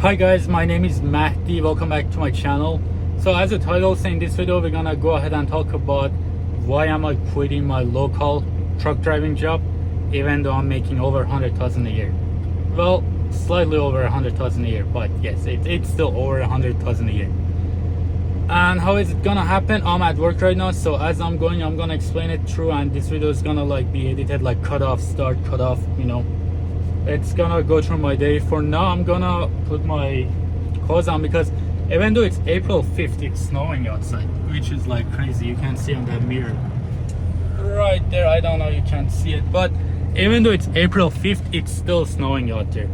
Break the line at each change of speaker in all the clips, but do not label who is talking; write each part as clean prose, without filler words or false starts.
Hi guys, my name is Mahdi. Welcome back to my channel. So as the title says, in this video we're gonna go ahead and talk about why am I quitting my local truck driving job even though I'm making over 100,000 a year. Well, slightly over 100,000 a year, but yes, it's still over 100,000 a year. And how is it gonna happen? I'm at work right now, so as I'm going, I'm gonna explain it through, and this video is gonna be edited cut off, start, cut off, it's gonna go through my day. For now, I'm gonna put my clothes on because even though it's April 5th, it's snowing outside, which is crazy. You can see on that mirror right there. I don't know, you can't see it, but even though it's April 5th, it's still snowing out there.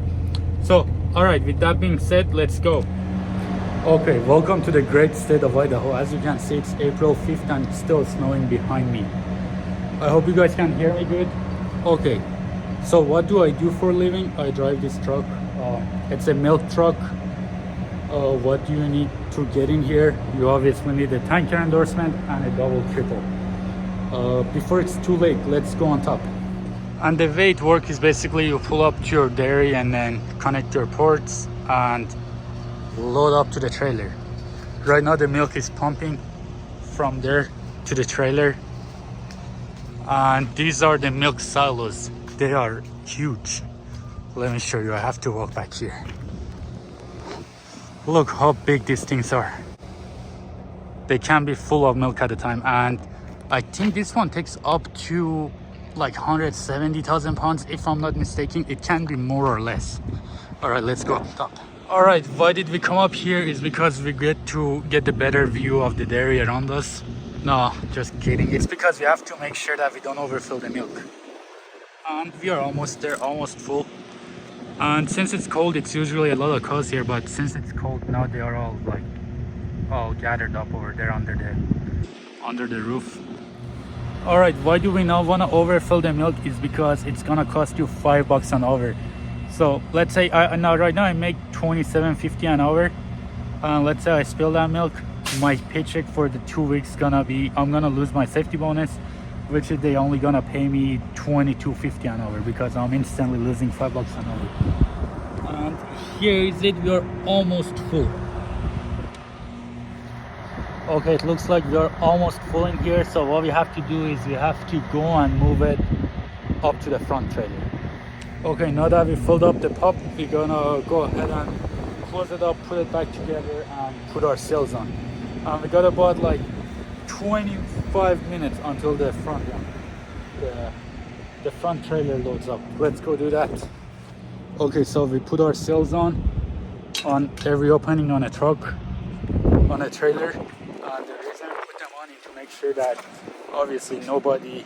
So all right, with that being said, let's go. Okay, welcome to the great state of Idaho. As you can see, it's April 5th and it's still snowing behind me. I hope you guys can hear me good. Okay, so what do I do for a living? I drive this truck. It's a milk truck. What do you need to get in here? You obviously need a tanker endorsement and a double triple. Before it's too late, let's go on top. And the way it works is basically you pull up to your dairy and then connect your ports and load up to the trailer. Right now the milk is pumping from there to the trailer, and these are the milk silos. They are huge. Let me show you. I have to walk back here. Look how big these things are. They can be full of milk at a time, and I think this one takes up to 170,000 pounds if I'm not mistaken. It can be more or less. All right, let's go up top. All right, why did we come up here is because we get to get a better view of the dairy around us. No, just kidding. It's because we have to make sure that we don't overfill the milk. And we are almost there, almost full. And since it's cold, it's usually a lot of cows here, but since it's cold now, they are all gathered up over there under the roof. All right, why do we now want to overfill the milk is because it's gonna cost you $5 an hour. So let's say right now I make $27.50 an hour. Let's say I spill that milk, my paycheck for the 2 weeks gonna be, I'm gonna lose my safety bonus, which is they only gonna pay me $22.50 an hour because I'm instantly losing $5 an hour. And here is it. We are almost full. Okay, it looks like we are almost full in here. So what we have to do is we have to go and move it up to the front trailer. Okay, now that we filled up the pump, we're gonna go ahead and close it up, put it back together, and put our sails on. And we got about 25 minutes until the front one, the front trailer loads up. Let's go do that. Okay, so we put our sails on every opening on a truck, on a trailer. And the reason we put them on is to make sure that obviously nobody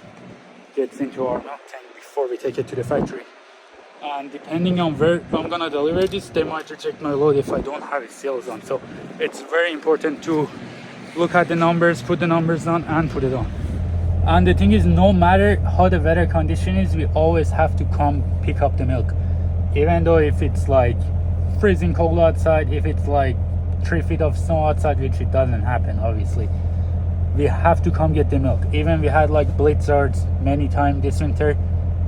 gets into our milk tank before we take it to the factory. And depending on where I'm gonna deliver this, they might reject my load if I don't have its sails on. So it's very important to look at the numbers, put the numbers on, and put it on. And the thing is, no matter how the weather condition is, we always have to come pick up the milk. Even though if it's freezing cold outside, if it's 3 feet of snow outside, which it doesn't happen obviously, we have to come get the milk. Even we had blizzards many times this winter,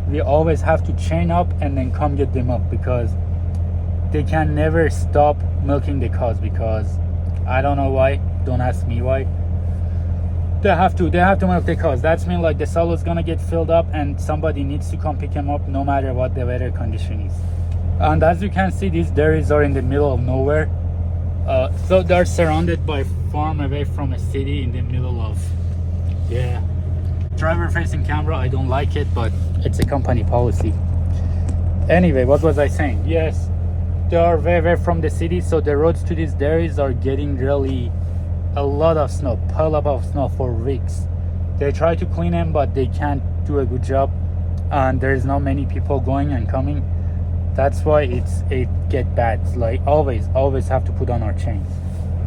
we always have to chain up and then come get the milk because they can never stop milking the cows, because I don't know why, don't ask me why. They have to milk the cows. That's mean the silo is gonna get filled up and somebody needs to come pick them up no matter what the weather condition is. And as you can see, these dairies are in the middle of nowhere. So they're surrounded by farm away from a city in the middle of, driver facing camera. I don't like it, but it's a company policy. Anyway, what was I saying? Yes, they are very, very from the city, so the roads to these dairies are getting really a lot of snow, pile up of snow for weeks. They try to clean them, but they can't do a good job, and there's not many people going and coming. That's why it get bad. It's always have to put on our chains.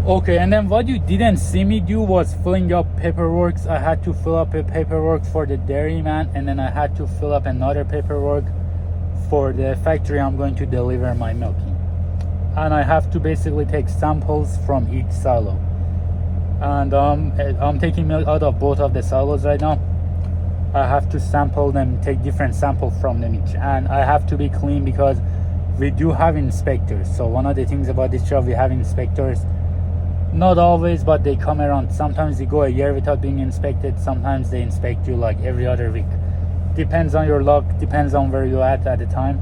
Okay, and then what you didn't see me do was filling up paperwork. I had to fill up a paperwork for the dairyman, and then I had to fill up another paperwork for the factory I'm going to deliver my milk in. And I have to basically take samples from each silo. And I'm taking milk out of both of the silos right now. I have to sample them, take different samples from them each, and I have to be clean because we do have inspectors. So one of the things about this job, we have inspectors. Not always, but they come around. Sometimes you go a year without being inspected. Sometimes they inspect you like every other week. Depends on your luck, depends on where you're at the time.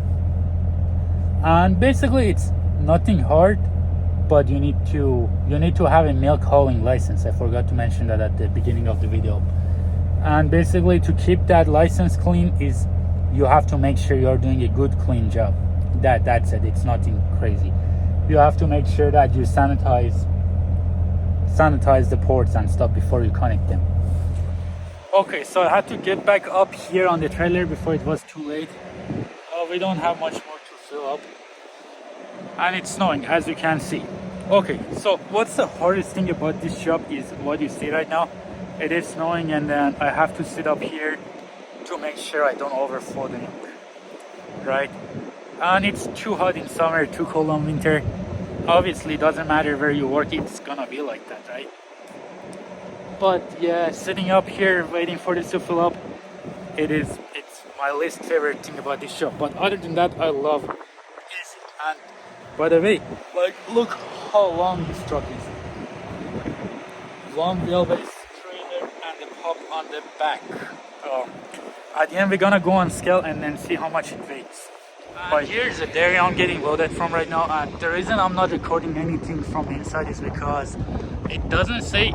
And basically it's nothing hard, but you need to have a milk hauling license. I forgot to mention that at the beginning of the video. And basically to keep that license clean is you have to make sure you're doing a good clean job. That's it. It's nothing crazy. You have to make sure that you sanitize the ports and stuff before you connect them. Okay, so I had to get back up here on the trailer before it was too late. We don't have much more to fill up, and it's snowing, as you can see. Okay, so what's the hardest thing about this job is what you see right now. It is snowing, and then I have to sit up here to make sure I don't overflow the milk, right? And it's too hot in summer, too cold in winter. Obviously, doesn't matter where you work, it's gonna be like that, right? But yeah, sitting up here waiting for this to fill up, it's my least favorite thing about this job. But other than that, I love it. And by the way, like, look how long this truck is. Long wheelbase trailer and the pop on the back. At the end, we're gonna go on scale and then see how much it weighs. But here's the dairy I'm getting loaded from right now, and the reason I'm not recording anything from inside is because it doesn't say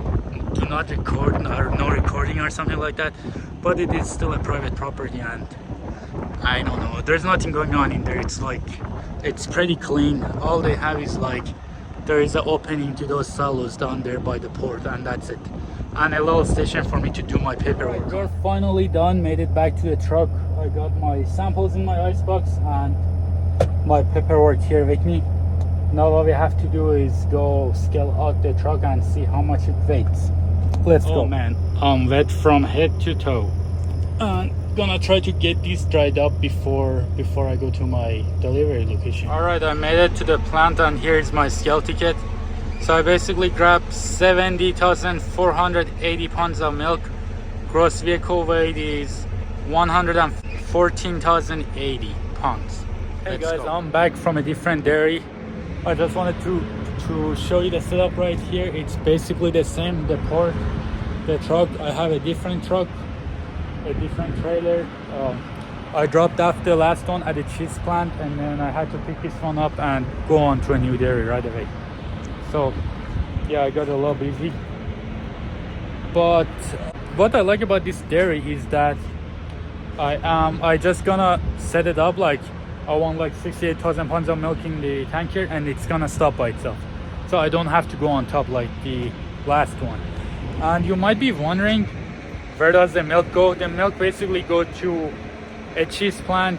do not record or no recording or something like that, but it is still a private property, and I don't know, there's nothing going on in there. It's like, it's pretty clean. All they have is like, there is an opening to those silos down there by the port, and that's it, and a little station for me to do my paperwork. Right, we're finally done, made it back to the truck. I got my samples in my icebox and my paperwork here with me. Now what we have to do is go scale out the truck and see how much it weighs. Let's go. Oh man, I'm wet from head to toe. And gonna try to get this dried up before I go to my delivery location. Alright, I made it to the plant, and here's my scale ticket. So I basically grabbed 70,480 pounds of milk. Gross vehicle weight is 114,080 pounds. Hey guys, I'm back from a different dairy. I just wanted to show you the setup right here. It's basically the same, the port, the truck. I have a different truck, a different trailer. I dropped off the last one at the cheese plant, and then I had to pick this one up and go on to a new dairy right away. So yeah, I got a little busy. But what I like about this dairy is that I just gonna set it up like I want like 68,000 pounds of milk in the tank here, and it's gonna stop by itself. So I don't have to go on top like the last one. And you might be wondering, where does the milk go? The milk basically go to a cheese plant,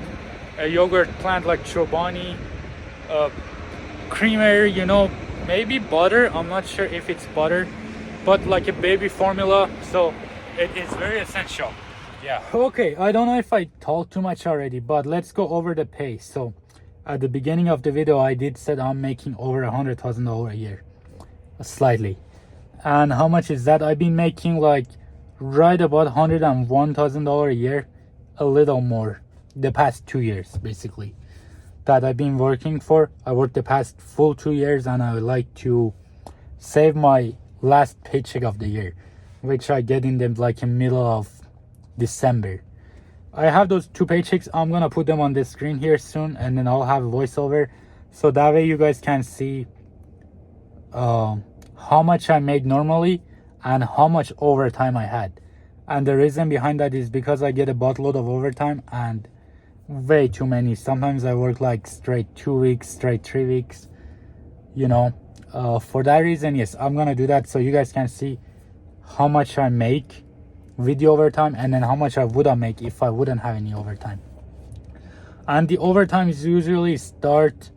a yogurt plant like Chobani, creamery, you know, maybe butter. I'm not sure if it's butter, but like a baby formula. So it is very essential. Yeah. Okay, I don't know if I talked too much already, but let's go over the pay. So at the beginning of the video, I did said I'm making over $100,000 a year, slightly. And how much is that? I've been making like right about $101,000 a year, a little more, the past 2 years basically that I've been working for. I worked the past full 2 years, and I would like to save my last paycheck of the year, which I get in the like in middle of December. I have those 2 paychecks. I'm gonna put them on the screen here soon, and then I'll have a voiceover, so that way you guys can see how much I made normally and how much overtime I had. And the reason behind that is because I get a buttload of overtime, and way too many. Sometimes I work like straight 2 weeks, straight 3 weeks, you know. For that reason, yes, I'm gonna do that so you guys can see how much I make with the overtime, and then how much I would make if I wouldn't have any overtime. And the overtime is usually start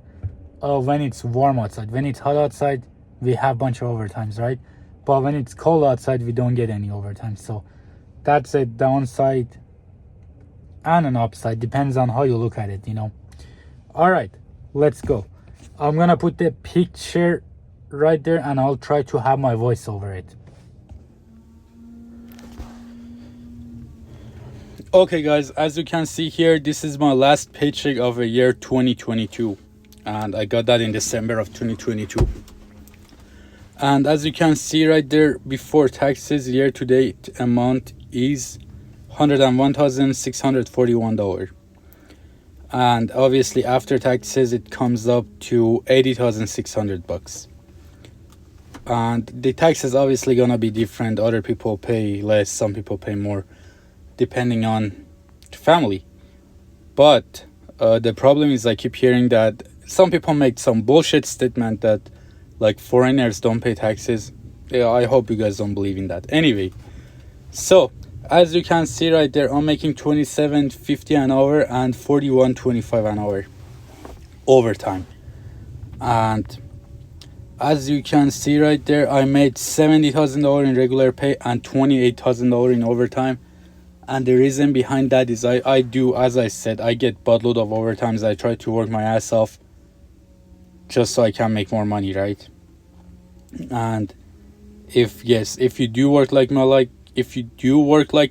when it's warm outside. When it's hot outside, we have a bunch of overtimes, right? But when it's cold outside, we don't get any overtime. So that's a downside and an upside, depends on how you look at it, you know. All right, let's go. I'm gonna put the picture right there, and I'll try to have my voice over it. Okay guys, as you can see here, this is my last paycheck of the year 2022. and I got that in December of 2022. And as you can see right there, before taxes, year to date amount is $101,641. And obviously after taxes it comes up to $80,600. And the tax is obviously gonna be different. Other people pay less, some people pay more, depending on the family. But the problem is I keep hearing that some people make some bullshit statement that like foreigners don't pay taxes. Yeah, I hope you guys don't believe in that. Anyway, so as you can see right there, I'm making $27.50 an hour and $41.25 an hour overtime. And as you can see right there, I made $70,000 in regular pay and $28,000 in overtime. And the reason behind that is I do, as I said, I get buttload of overtimes. I try to work my ass off just so I can make more money, right? And if you do work like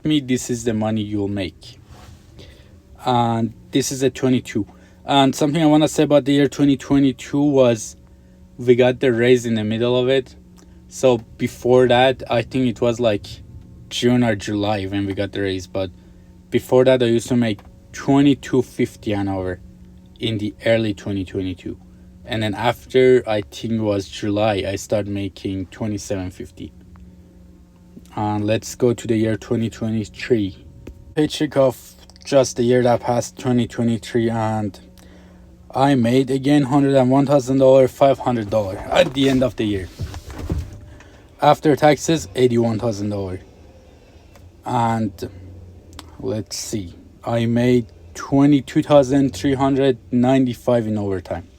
me, this is the money you'll make. And this is a 22. And something I want to say about the year 2022 was we got the raise in the middle of it. So before that, I think it was like June or July when we got the raise. But before that, I used to make $22.50 an hour in the early 2022. And then after, I think it was July, I started making $27.50. And let's go to the year 2023. Paycheck of just the year that passed, 2023, and I made again $101,000, $500 at the end of the year. After taxes, $81,000. And let's see, I made $22,395 in overtime.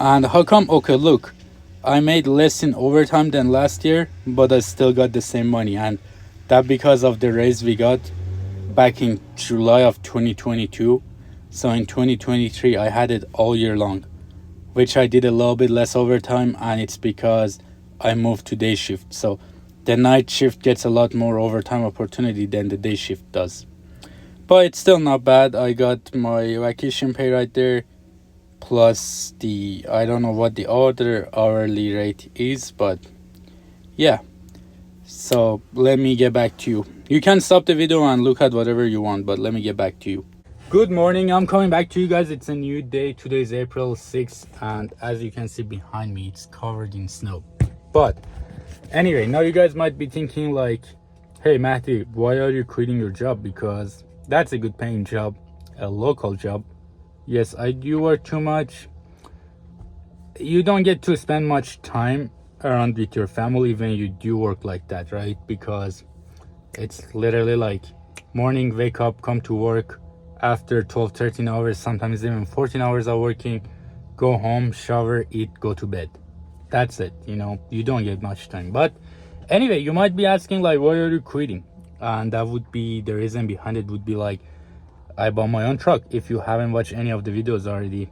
And how come? Okay, look, I made less in overtime than last year, but I still got the same money. And that because of the raise we got back in July of 2022. So in 2023, I had it all year long, which I did a little bit less overtime. And it's because I moved to day shift. So the night shift gets a lot more overtime opportunity than the day shift does. But it's still not bad. I got my vacation pay right there. Plus the, I don't know what the other hourly rate is, but yeah. So let me get back to you. You can stop the video and look at whatever you want, but let me get back to you. Good morning, I'm coming back to you guys. It's a new day. Today is April 6th, and as you can see behind me, it's covered in snow. But anyway, now you guys might be thinking like, hey Matthew, why are you quitting your job? Because that's a good paying job, a local job. Yes, I do work too much. You don't get to spend much time around with your family when you do work like that, right? Because it's literally like morning, wake up, come to work. After 12-13 hours, sometimes even 14 hours of working, go home, shower, eat, go to bed. That's it. You know, you don't get much time. But anyway, you might be asking like, why are you quitting? And that would be, the reason behind it would be like, I bought my own truck. If you haven't watched any of the videos already,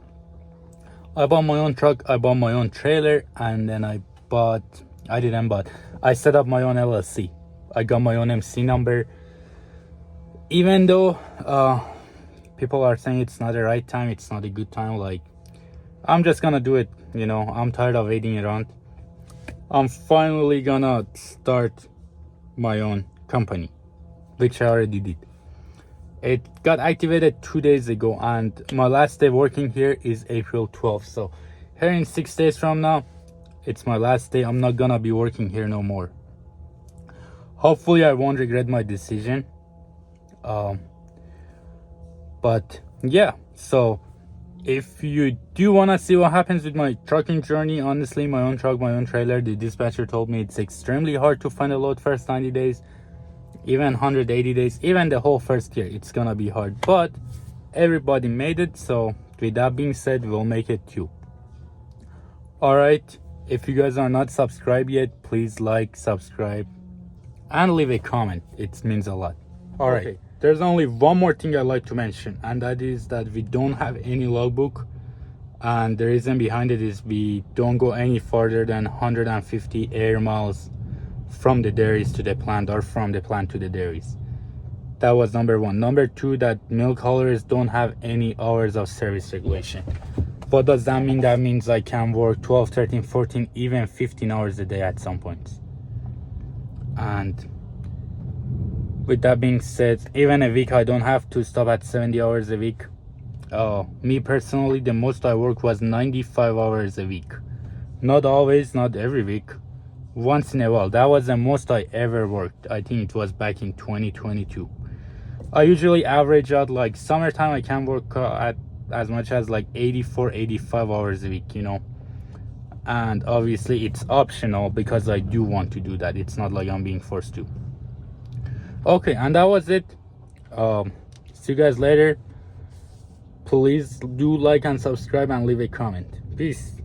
I bought my own truck, I bought my own trailer, and then I set up my own LLC. I got my own MC number. Even though people are saying it's not the right time, it's not a good time, like, I'm just gonna do it, you know. I'm tired of waiting around. I'm finally gonna start my own company, which I already did. It got activated 2 days ago, and my last day working here is April 12th. So here in 6 days from now, it's my last day. I'm not gonna be working here no more. Hopefully I won't regret my decision. But yeah, so if you do want to see what happens with my trucking journey, honestly, my own truck, my own trailer, the dispatcher told me it's extremely hard to find a load first 90 days. Even 180 days, even the whole first year, it's gonna be hard. But everybody made it, so with that being said, we'll make it too. Alright, if you guys are not subscribed yet, please like, subscribe, and leave a comment. It means a lot. Alright, okay. There's only one more thing I'd like to mention, and that is that we don't have any logbook. And the reason behind it is we don't go any farther than 150 air miles from the dairies to the plant, or from the plant to the dairies. That was number one. Number two, that milk haulers don't have any hours of service regulation. What does that mean? That means I can work 12, 13, 14, even 15 hours a day at some points. And with that being said, even a week I don't have to stop at 70 hours a week. Me personally, the most I worked was 95 hours a week. Not always, not every week. Once in a while. That was the most I ever worked. I think it was back in 2022. I usually average out, like summertime I can work at as much as like 84, 85 hours a week, you know. And obviously it's optional because I do want to do that. It's not like I'm being forced to. Okay, and that was it. See you guys later. Please do like and subscribe and leave a comment. Peace.